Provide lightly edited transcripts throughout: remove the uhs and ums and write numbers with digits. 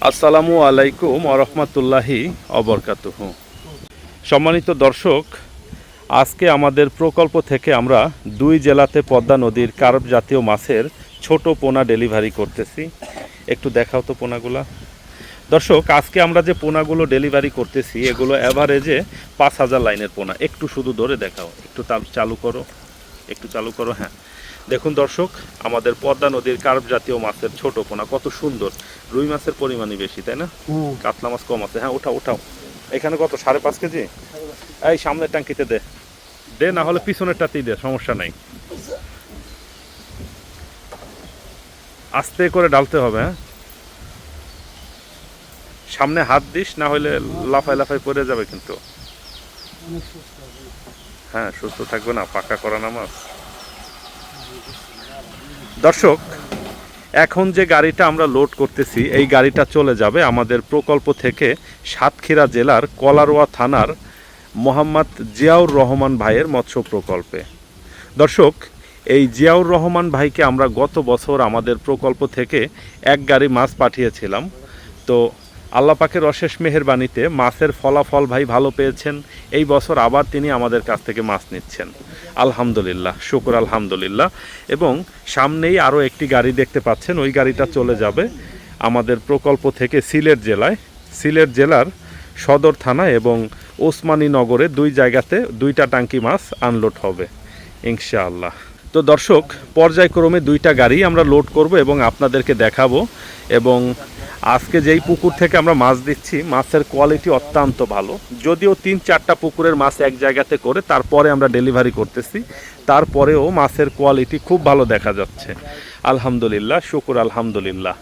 আসসালামু আলাইকুম ওরহমতুল্লাহি অবরকাতুহু। সম্মানিত দর্শক, আজকে আমাদের প্রকল্প থেকে আমরা দুই জেলাতে পদ্মা নদীর কার্প জাতীয় মাছের ছোট পোনা ডেলিভারি করতেছি। একটু দেখাও তো পোনাগুলা। দর্শক, আজকে আমরা যে পোনাগুলো ডেলিভারি করতেছি এগুলো অ্যাভারেজে 5,000 লাইনের পোনা। একটু শুধু ধরে দেখাও, একটু চালু করো। হ্যাঁ, দেখুন দর্শক, আমাদের পদ্মা নদীর কার্প জাতীয় মাছের ছোট পোনা কত সুন্দর। রুই মাছের পরিমাণই বেশি, তাই না? কাতলা মাছ কম আছে। হ্যাঁ, ওঠাও। এখানে কত, 5.5 কেজি? এই সামনের ট্যাঙ্কিতে দে, না হলে পিছনেরটাতেই দে, সমস্যা নাই। আস্তে করে ডালতে হবে। হ্যাঁ, সামনে হাত দিস, না হলে লাফাই পড়ে যাবে কিন্তু। হ্যাঁ, সুস্থ থাকবে না, পাকা করা না মাছ। দর্শক, এখন যে গাড়িটা আমরা লোড করতেছি এই গাড়িটা চলে যাবে আমাদের প্রকল্প থেকে সাতক্ষীরা জেলার কলারোয়া থানার মোহাম্মদ জিয়াউর রহমান ভাইয়ের মৎস্য প্রকল্পে। দর্শক, এই জিয়াউর রহমান ভাইকে আমরা গত বছর আমাদের প্রকল্প থেকে এক গাড়ি মাছ পাঠিয়েছিলাম। তো আল্লাহ পাকের অশেষ মেহেরবানিতে মাছের ফলাফল ভাই ভালো পেয়েছেন। এই বছর আবার তিনি আমাদের কাছ থেকে মাছ নিচ্ছেন। আলহামদুলিল্লাহ, শুকর আলহামদুলিল্লাহ। এবং সামনেই আরও একটি গাড়ি দেখতে পাচ্ছেন, ওই গাড়িটা চলে যাবে আমাদের প্রকল্প থেকে সিলেট জেলার সদর থানা এবং ওসমানী নগরে দুই জায়গাতে দুইটা টাঙ্কি মাছ আনলোড হবে ইনশাআল্লাহ। তো দর্শক, পর্যায়ক্রমে দুইটা গাড়ি আমরা লোড করব এবং আপনাদেরকে দেখাবো। এবং আজকে যেই পুকুর থেকে আমরা মাছ দিচ্ছি মাছের কোয়ালিটি অত্যন্ত ভালো। যদিও 3-4টা পুকুরের মাছ এক জায়গাতে করে তারপরে আমরা ডেলিভারি করতেছি, তারপরেও মাছের কোয়ালিটি খুব ভালো দেখা যাচ্ছে। আলহামদুলিল্লাহ, শুকুর আলহামদুলিল্লাহ।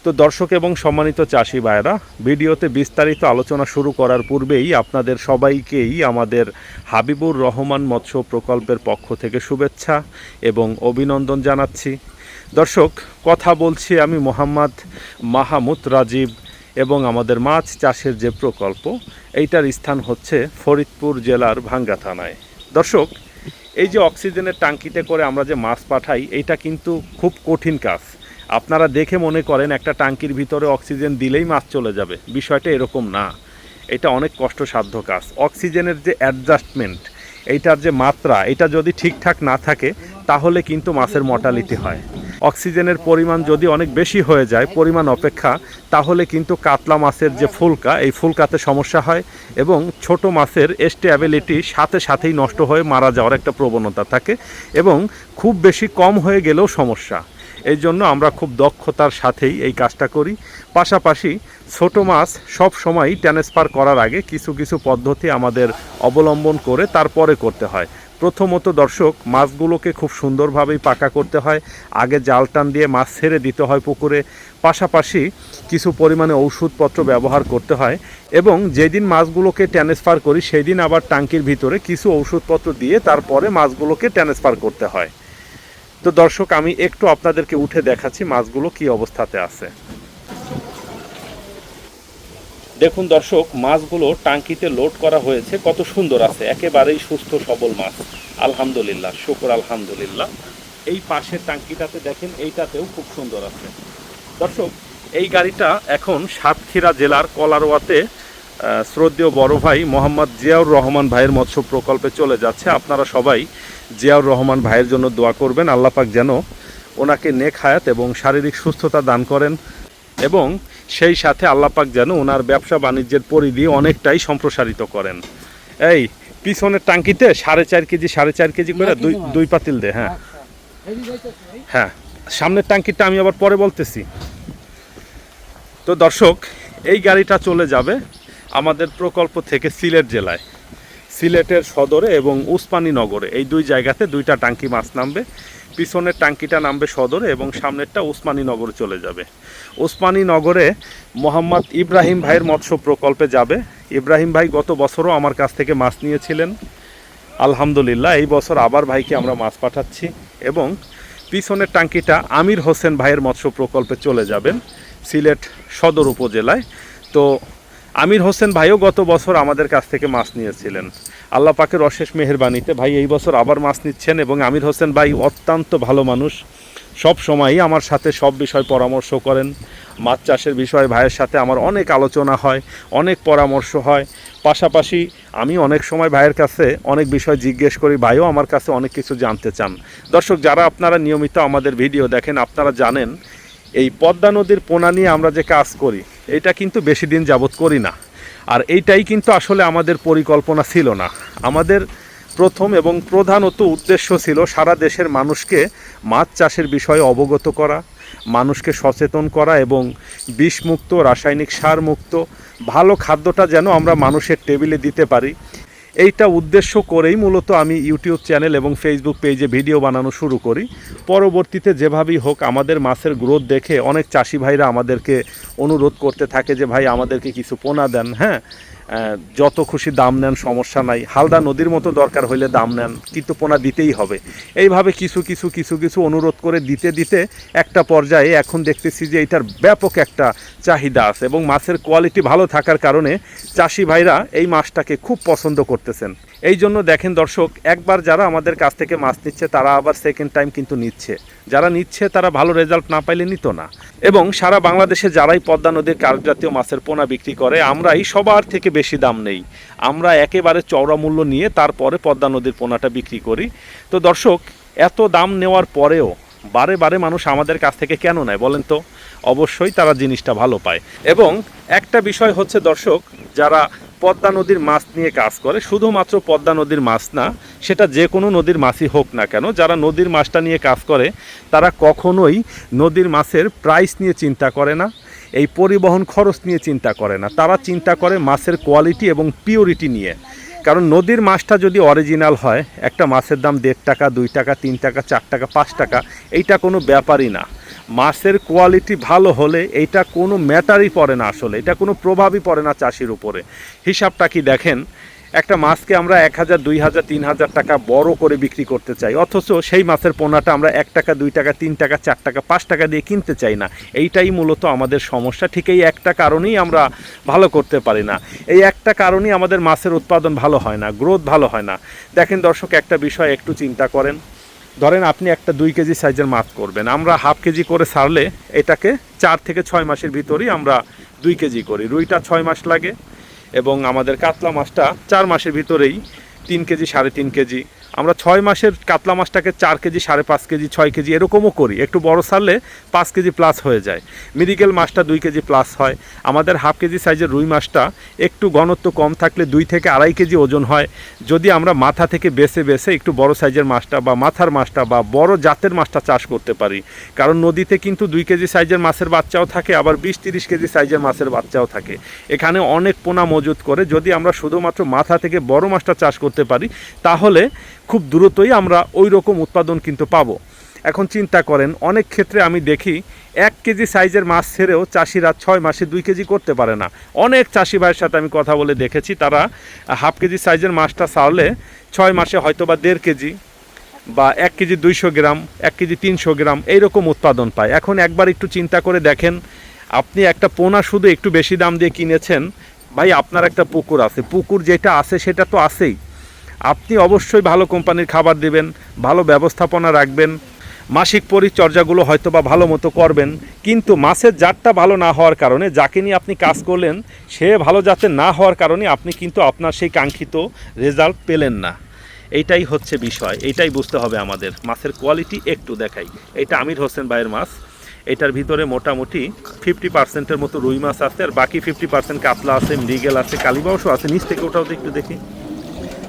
তো দর্শক এবং সম্মানিত চাষি ভাইরা, ভিডিওতে বিস্তারিত আলোচনা শুরু করার পূর্বেই আপনাদের সবাইকেই আমাদের হাবিবুর রহমান মৎস্য প্রকল্পের পক্ষ থেকে শুভেচ্ছা এবং অভিনন্দন জানাচ্ছি। দর্শক, কথা বলছি আমি মোহাম্মদ মাহমুদ রাজীব এবং আমাদের মাছ চাষের যে প্রকল্প এইটার স্থান হচ্ছে ফরিদপুর জেলার ভাঙ্গা থানায়। দর্শক, এই যে অক্সিজেনের ট্যাঙ্কিতে করে আমরা যে মাছ পাঠাই এইটা কিন্তু খুব কঠিন কাজ। আপনারা দেখে মনে করেন একটা ট্যাঙ্কির ভিতরে অক্সিজেন দিলেই মাছ চলে যাবে, বিষয়টা এরকম না। এটা অনেক কষ্টসাধ্য কাজ। অক্সিজেনের যে অ্যাডজাস্টমেন্ট, এইটার যে মাত্রা, এটা যদি ঠিকঠাক না থাকে তাহলে কিন্তু মাছের মর্টালিটি হয়। অক্সিজেনের পরিমাণ যদি অনেক বেশি হয়ে যায় পরিমাণ অপেক্ষা, তাহলে কিন্তু কাতলা মাছের যে ফুলকা, এই ফুলকাতে সমস্যা হয় এবং ছোট মাছের স্টেবিলিটি সাথেই নষ্ট হয়ে মারা যাওয়ার একটা প্রবণতা থাকে এবং খুব বেশি কম হয়ে গেলেও সমস্যা। এই জন্য আমরা খুব দক্ষতার সাথেই এই কাজটা করি। পাশাপাশি ছোট মাছ সব সময় ট্রান্সফার করার আগে কিছু পদ্ধতি আমাদের অবলম্বন করে তারপরে করতে হয়। প্রথমত দর্শক, মাছগুলোকে খুব সুন্দরভাবেই পাকা করতে হয়। আগে জাল টান দিয়ে মাছ ছেড়ে দিতে হয় পুকুরে। পাশাপাশি কিছু পরিমাণে ওষুধপত্র ব্যবহার করতে হয় এবং যেদিন মাছগুলোকে ট্রান্সফার করি সেই দিন আবার ট্যাঙ্কির ভিতরে কিছু ওষুধপত্র দিয়ে তারপরে মাছগুলোকে ট্রান্সফার করতে হয়। তো দর্শক, আমি একটু আপনাদেরকে উঠে দেখাচ্ছি মাছগুলো কি অবস্থাতে আছে। দেখুন দর্শক, মাছগুলো টাঙ্কিতে লোড করা হয়েছে, কত সুন্দর আছে, একেবারেই সুস্থ সবল মাছ। আলহামদুলিল্লাহ, শুকর আলহামদুলিল্লাহ। এই পাশের টাঙ্কিটাতে দেখেন, এইটাতেও খুব সুন্দর আছে। দর্শক, এই গাড়িটা এখন সাতক্ষীরা জেলার কলারোয়াতে শ্রদ্ধেয় বড় ভাই মোহাম্মদ জিয়াউর রহমান ভাইয়ের মৎস্য প্রকল্পে চলে যাচ্ছে। আপনারা সবাই জিয়াউর রহমান ভাইয়ের জন্য দোয়া করবেন। আল্লাহ পাক যেন ওনাকে নেক হায়াত এবং শারীরিক সুস্থতা দান করেন এবং সেই সাথে আল্লাহ পাক যেন ওনার ব্যবসা বাণিজ্যের পরিধি অনেকটাই সম্প্রসারিত করেন। এই পিছনের টাঙ্কিতে 4.5 কেজি করে দুই পাতিল দে। হ্যাঁ, সামনের টাঙ্কিটা আমি আবার পরে বলতেছি। তো দর্শক, এই গাড়িটা চলে যাবে আমাদের প্রকল্প থেকে সিলেটের সদরে এবং উসমানী নগরে, এই দুই জায়গাতে দুইটা টাঙ্কি মাছ নামবে। পিছনের টাঙ্কিটা নামবে সদরে এবং সামনেরটা উসমানী নগরে চলে যাবে। উসমানী নগরে মোহাম্মদ ইব্রাহিম ভাইয়ের মৎস্য প্রকল্পে যাবে। ইব্রাহিম ভাই গত বছরও আমার কাছ থেকে মাছ নিয়েছিলেন। আলহামদুলিল্লাহ, এই বছর আবার ভাইকে আমরা মাছ পাঠাচ্ছি। এবং পিছনের টাঙ্কিটা আমির হোসেন ভাইয়ের মৎস্য প্রকল্পে চলে যাবেন সিলেট সদর উপজেলায়। তো আমির হোসেন ভাইও গত বছর আমাদের কাছ থেকে মাছ নিয়েছিলেন। আল্লাহ পাকের অশেষ মেহেরবানিতে ভাই এই বছর আবার মাছ নিচ্ছেন এবং আমির হোসেন ভাই অত্যন্ত ভালো মানুষ, সব সময়ই আমার সাথে সব বিষয় পরামর্শ করেন। মাছ চাষের বিষয়ে ভাইয়ের সাথে আমার অনেক আলোচনা হয়, অনেক পরামর্শ হয়। পাশাপাশি আমি অনেক সময় ভাইয়ের কাছে অনেক বিষয় জিজ্ঞেস করি, ভাইও আমার কাছে অনেক কিছু জানতে চান। দর্শক, যারা আপনারা নিয়মিত আমাদের ভিডিও দেখেন, আপনারা জানেন এই পদ্মা নদীর পোনা নিয়ে আমরা যে কাজ করি, এটা কিন্তু বেশি দিন যাবৎ করি না। আর এইটাই কিন্তু আসলে আমাদের পরিকল্পনা ছিল না। আমাদের প্রথম এবং প্রধানত উদ্দেশ্য ছিল সারা দেশের মানুষকে মাছ চাষের বিষয়ে অবগত করা, মানুষকে সচেতন করা এবং বিষমুক্ত, রাসায়নিক সার মুক্ত ভালো খাদ্যটা যেন আমরা মানুষের টেবিলে দিতে পারি। এইটা উদ্দেশ্য করেই মূলত আমি ইউটিউব চ্যানেল এবং ফেসবুক পেজে ভিডিও বানানো শুরু করি। পরবর্তীতে যেভাবেই হোক আমাদের মাছের গ্রোথ দেখে অনেক চাষি ভাইরা আমাদেরকে অনুরোধ করতে থাকে যে ভাই আমাদেরকে কিছু পোনা দেন, হ্যাঁ যত খুশি দাম নেন, সমস্যা নাই, হালদা নদীর মতো দরকার হইলে দাম নেন, কিন্তু পোনা দিতেই হবে। এইভাবে কিছু কিছু অনুরোধ করে দিতে দিতে একটা পর্যায়ে এখন দেখতেছি যে এটার ব্যাপক একটা চাহিদা আছে এবং মাছের কোয়ালিটি ভালো থাকার কারণে চাষি ভাইরা এই মাছটাকে খুব পছন্দ করতেছেন। এই জন্য দেখেন দর্শক, একবার যারা আমাদের কাছ থেকে মাছ নিচ্ছে তারা আবার সেকেন্ড টাইম কিন্তু নিচ্ছে। যারা নিচ্ছে তারা ভালো রেজাল্ট না পাইলে নিত না। এবং সারা বাংলাদেশে যারাই পদ্মা নদীর কার্পজাতীয় মাছের পোনা বিক্রি করে, আমরাই সবার থেকে বেশি দাম নেই। আমরা একেবারে চওড়া মূল্য নিয়ে তারপরে পদ্মা নদীর পোনাটা বিক্রি করি। তো দর্শক, এত দাম নেওয়ার পরেও বারে বারে মানুষ আমাদের কাছ থেকে কেন নেয় বলেন তো? অবশ্যই তারা জিনিসটা ভালো পায়। এবং একটা বিষয় হচ্ছে দর্শক, যারা পদ্মা নদীর মাছ নিয়ে কাজ করে, শুধুমাত্র পদ্মা নদীর মাছ না, সেটা যে কোনো নদীর মাছই হোক না কেন, যারা নদীর মাছটা নিয়ে কাজ করে তারা কখনোই নদীর মাছের প্রাইস নিয়ে চিন্তা করে না, এই পরিবহন খরচ নিয়ে চিন্তা করে না। তারা চিন্তা করে মাছের কোয়ালিটি এবং পিওরিটি নিয়ে। কারণ নদীর মাছটা যদি অরিজিনাল হয়, একটা মাছের দাম 1.5 টাকা, 2 টাকা, 3 টাকা, 4 টাকা, 5 টাকা, এইটা কোনো ব্যাপারই না। মাছের কোয়ালিটি ভালো হলে এইটা কোনো ম্যাটারই পড়ে না, আসলে এটা কোনো প্রভাবই পড়ে না চাষির উপরে। হিসাবটা কি দেখেন, একটা মাছকে আমরা 1000, 2000, 3000 টাকা বড় করে বিক্রি করতে চাই, অথচ সেই মাছের পোনাটা আমরা 1 টাকা, 2 টাকা, 3 টাকা, 4 টাকা, 5 টাকা দিয়ে কিনতে চাই না। এইটাই মূলত আমাদের সমস্যা। ঠিক এই একটা কারণেই আমরা ভালো করতে পারি না। এই একটা কারণেই আমাদের মাছের উৎপাদন ভালো হয় না, গ্রোথ ভালো হয় না। দেখেন দর্শক, একটা বিষয় একটু চিন্তা করেন। ধরেন আপনি একটা 2 কেজি সাইজের মাছ করবেন, আমরা হাফ কেজি করে ছাড়লে এটাকে 4 থেকে 6 মাসের ভিতরেই আমরা 2 কেজি করি। রুইটা 6 মাস লাগে এবং আমাদের কাতলা মাছটা 4 মাসের ভিতরেই 3 কেজি, 3.5 কেজি। আমরা 6 মাসের কাতলা মাছটাকে 4 কেজি, 5.5 কেজি, 6 কেজি এরকমও করি। একটু বড় ছাড়লে 5 কেজি প্লাস হয়ে যায়। মিরিগেল মাছটা 2 কেজি প্লাস হয়। আমাদের হাফ কেজি সাইজের রুই মাছটা একটু ঘনত্ব কম থাকলে 2 থেকে 2.5 কেজি ওজন হয়। যদি আমরা মাথা থেকে বেছে বেছে একটু বড় সাইজের মাছটা বা মাথার মাছটা বা বড় জাতের মাছটা চাষ করতে পারি। কারণ নদীতে কিন্তু 2 কেজি সাইজের মাছের বাচ্চাও থাকে, আবার 20-30 কেজি সাইজের মাছের বাচ্চাও থাকে। এখানে অনেক পোনা মজুত করে। যদি আমরা শুধুমাত্র মাথা থেকে বড় মাছটা চাষ করতে পারি, তাহলে খুব দ্রুতই আমরা ওই রকম উৎপাদন কিন্তু পাবো। এখন চিন্তা করেন, অনেক ক্ষেত্রে আমি দেখি 1 কেজি সাইজের মাছ ছেড়েও চাষিরা 6 মাসে 2 কেজি করতে পারে না। অনেক চাষি ভাইয়ের সাথে আমি কথা বলে দেখেছি, তারা হাফ কেজি সাইজের মাছটা ছাড়লে 6 মাসে হয়তো বা 1.5 কেজি বা 1 কেজি 200 গ্রাম, 1 কেজি 300 গ্রাম এইরকম উৎপাদন পায়। এখন একবার একটু চিন্তা করে দেখেন, আপনি একটা পোনা শুধু একটু বেশি দাম দিয়ে কিনেছেন, ভাই আপনার একটা পুকুর আছে, পুকুর যেটা আছে সেটা তো আছেই। আপনি অবশ্যই ভালো কোম্পানির খাবার দিবেন, ভালো ব্যবস্থাপনা রাখবেন, মাসিক পরিচর্যাগুলো হয়তো বা ভালো মতো করবেন। কিন্তু মাছের জাতটা ভালো না হওয়ার কারণে, যাকে নিয়ে আপনি কাজ করলেন সে ভালো জাতের না হওয়ার কারণে আপনি কিন্তু আপনার সেই কাঙ্ক্ষিত রেজাল্ট পেলেন না। এইটাই হচ্ছে বিষয়, এইটাই বুঝতে হবে আমাদের। মাছের কোয়ালিটি একটু দেখাই। এটা আমির হোসেন ভাইয়ের মাছ। এটার ভিতরে মোটামুটি 50% মতো রুই মাছ আছে, আর বাকি 50% কাতলা আছে, মৃগেল আছে, কালীবাউসও আছে। নিচ থেকে ওঠাও একটু দেখি।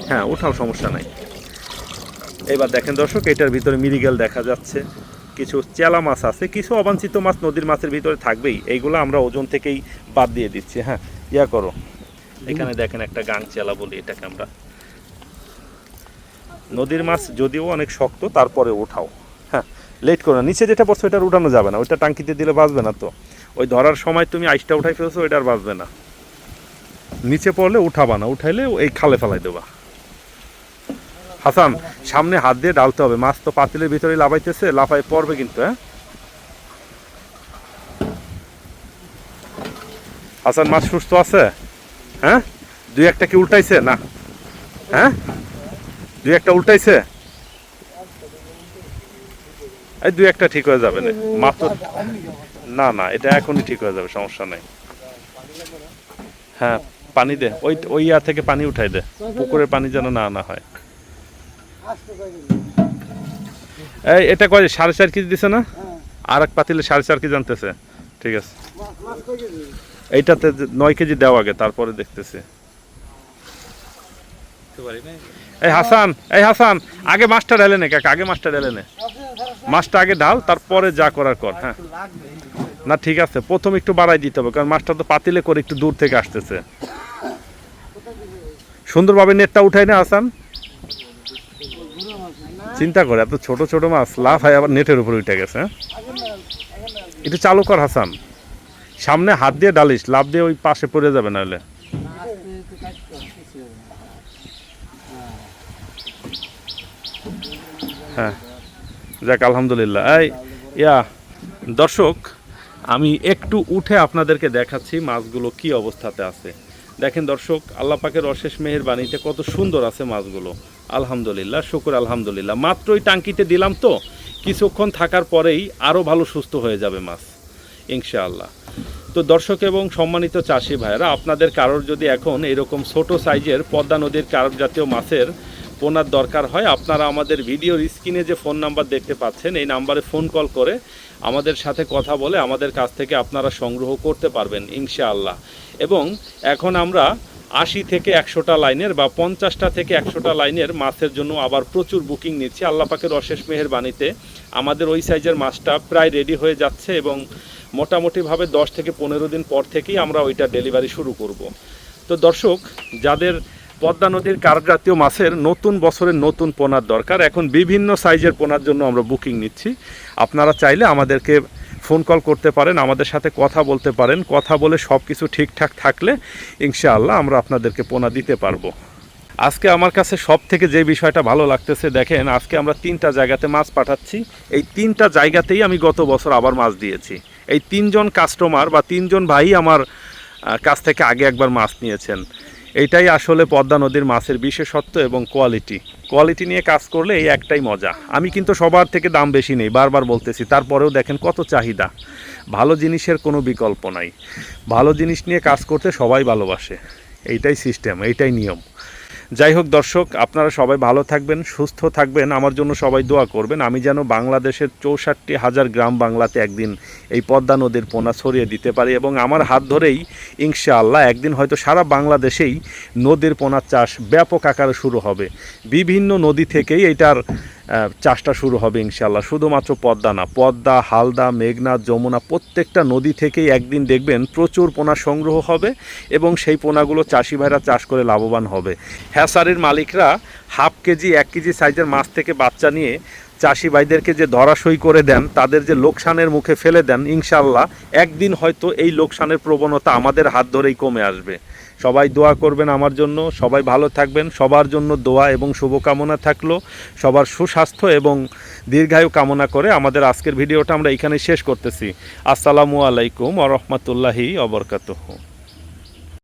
হ্যাঁ, ওঠাও, সমস্যা নাই। এবার দেখেন দর্শক, এটার ভিতরে মিরিগেল দেখা যাচ্ছে, কিছু চেলা মাছ আছে, কিছু অবাঞ্ছিত মাছ নদীর মাছের ভিতরে থাকবেই। এইগুলো আমরা ওজন থেকেই বাদ দিয়ে দিচ্ছি। হ্যাঁ, ইয়া করো, এখানে দেখেন একটা গাং চেলা বলি এটাকে আমরা। নদীর মাছ যদিও অনেক শক্ত, তারপরে উঠাও। হ্যাঁ, লেট করো না। নিচে যেটা পড়ছে ওইটা উঠানো যাবে না, ওইটা টাঙ্কিতে দিলে বাঁচবে না। তো ওই ধরার সময় তুমি আইসটা উঠাই ফেলছো, ওইটা আর বাঁচবে না। নিচে পড়লে উঠাবা না, উঠাইলে এই খালে ফেলাই দেবা। হাসান, সামনে হাত দিয়ে ডালতে হবে, মাছ তো পাতিলের ভিতরে লাফাইতেছে, লাফাই পড়বে কিন্তু। হ্যাঁ হাসান, মাছ সুস্থ আছে? হ্যাঁ, 2-1টা কি উল্টাইছে না? হ্যাঁ, 2-1টা উল্টাইছে। এই দুই একটা ঠিক হয়ে যাবে না মাত্র। না না, এটা এখনই ঠিক হয়ে যাবে, সমস্যা নেই। হ্যাঁ পানি দে, ওই ওই ইয়া থেকে পানি উঠাই দে, পুকুরের পানি যেন না আনা হয়। এই এটা কয় 4.5 কেজি দিছে না? আর এক পাতিলে 4.5 কেজি জানতেছে। ঠিক আছে, এইটাতে 9 কেজি দেওয়া আগে, তারপরে দেখতেছে। এই হাসান, এই হাসান, আগে মাছটা ঢেলে নে কাকা, আগে মাছটা ঢেলে নে, মাছটা আগে ঢাল, তারপরে যা করার কর। হ্যাঁ না ঠিক আছে, প্রথম একটু বাড়াই দিতে হবে, কারণ মাছটা তো পাতিলে করে একটু দূর থেকে আসতেছে। সুন্দরভাবে নেটটা উঠাই না হাসান, চিন্তা করে এত ছোট ছোট মাছ লাভ হয় আবার নেটের উপরে উঠে গেছে। হ্যাঁ একটু চালু কর হাসান, সামনে হাত দিয়ে ডালিস, লাভ দিয়ে ওই পাশে পড়ে যাবে নাহলে। হ্যাঁ যাক আলহামদুলিল্লাহ। এই ইয়া দর্শক, আমি একটু উঠে আপনাদেরকে দেখাচ্ছি মাছগুলো কি অবস্থাতে আছে। দেখেন দর্শক, আল্লাহ পাকের অশেষ মেহেরবানিতে কত সুন্দর আছে মাছগুলো। আলহামদুলিল্লাহ, শুকর আলহামদুলিল্লাহ। মাত্রই টাঙ্কিতে দিলাম তো, কিছুক্ষণ থাকার পরেই আরও ভালো সুস্থ হয়ে যাবে মাছ ইনশাআল্লাহ। তো দর্শক এবং সম্মানিত চাষি ভাইয়েরা, আপনাদের কারোর যদি এখন এরকম ছোট সাইজের পদ্মা নদীর কার্প জাতীয় মাছের পোনার দরকার হয়, আপনারা আমাদের ভিডিওর স্ক্রিনে যে ফোন নাম্বার দেখতে পাচ্ছেন, এই নাম্বারে ফোন কল করে আমাদের সাথে কথা বলে আমাদের কাছ থেকে আপনারা সংগ্রহ করতে পারবেন ইনশাআল্লাহ। এবং এখন আমরা 80 থেকে 100টা লাইনের বা 50টা থেকে 100টা লাইনের মাছের জন্য আবার প্রচুর বুকিং নিচ্ছি। আল্লাহ পাকের অশেষ মেহেরবানিতে আমাদের ওই সাইজের মাছটা প্রায় রেডি হয়ে যাচ্ছে এবং মোটামুটিভাবে 10 থেকে 15 দিন পর থেকেই আমরা ওইটা ডেলিভারি শুরু করব। তো দর্শক, যাদের পদ্মা নদীর কার্প জাতীয় মাছের নতুন বছরের নতুন পোনার দরকার, এখন বিভিন্ন সাইজের পোনার জন্য আমরা বুকিং নিচ্ছি। আপনারা চাইলে আমাদেরকে ফোন কল করতে পারেন, আমাদের সাথে কথা বলতে পারেন। কথা বলে সব কিছু ঠিকঠাক থাকলে ইনশাআল্লাহ আমরা আপনাদেরকে পোনা দিতে পারবো। আজকে আমার কাছে সব থেকে যে বিষয়টা ভালো লাগতেছে, দেখেন আজকে আমরা 3টা জায়গাতে মাছ পাঠাচ্ছি। এই 3টা জায়গাতেই আমি গত বছর আবার মাছ দিয়েছি। এই 3জন কাস্টমার বা 3জন ভাই আমার কাছ থেকে আগে একবার মাছ নিয়েছেন। এইটাই আসলে পদ্মা নদীর মাছের বিশেষত্ব এবং কোয়ালিটি নিয়ে কাজ করলে এই একটাই মজা। আমি কিন্তু সবার থেকে দাম বেশি নেই, বারবার বলতেছি, তারপরেও দেখেন কত চাহিদা। ভালো জিনিসের কোনো বিকল্প নাই, ভালো জিনিস নিয়ে কাজ করতে সবাই ভালোবাসে, এইটাই সিস্টেম, এইটাই নিয়ম। যাই হোক দর্শক, আপনারা সবাই ভালো থাকবেন, সুস্থ থাকবেন, আমার জন্য সবাই দোয়া করবেন। আমি যেন বাংলাদেশের 64,000 গ্রাম বাংলাতে একদিন এই পদ্মা নদীর পোনা ছড়িয়ে দিতে পারি এবং আমার হাত ধরেই ইনশাআল্লাহ একদিন হয়তো সারা বাংলাদেশেই নদীর পোনার চাষ ব্যাপক আকারে শুরু হবে। বিভিন্ন নদী থেকেই এইটার চাষটা শুরু হবে ইনশাআল্লাহ। শুধুমাত্র পদ্মা না, পদ্মা, হালদা, মেঘনা, যমুনা, প্রত্যেকটা নদী থেকেই একদিন দেখবেন প্রচুর পোনা সংগ্রহ হবে এবং সেই পোনাগুলো চাষি ভাইরা চাষ করে লাভবান হবে। হ্যাচারির মালিকরা হাফ কেজি 1 কেজি সাইজের মাছ থেকে বাচ্চা নিয়ে চাষি ভাইদেরকে যে ধরাশয়ী করে দেন, তাদের যে লোকসানের মুখে ফেলে দেন, ইনশাআল্লাহ একদিন হয়তো এই লোকসানের প্রবণতা আমাদের হাত ধরেই কমে আসবে। সবাই দোয়া করবেন আমার জন্য, সবাই ভালো থাকবেন, সবার জন্য দোয়া এবং শুভকামনা থাকলো। সবার সুস্বাস্থ্য এবং দীর্ঘায়ু কামনা করে আমাদের আজকের ভিডিওটা আমরা এখানেই শেষ করতেছি। আসসালামু আলাইকুম ওয়া রাহমাতুল্লাহি ওয়া বারাকাতুহু।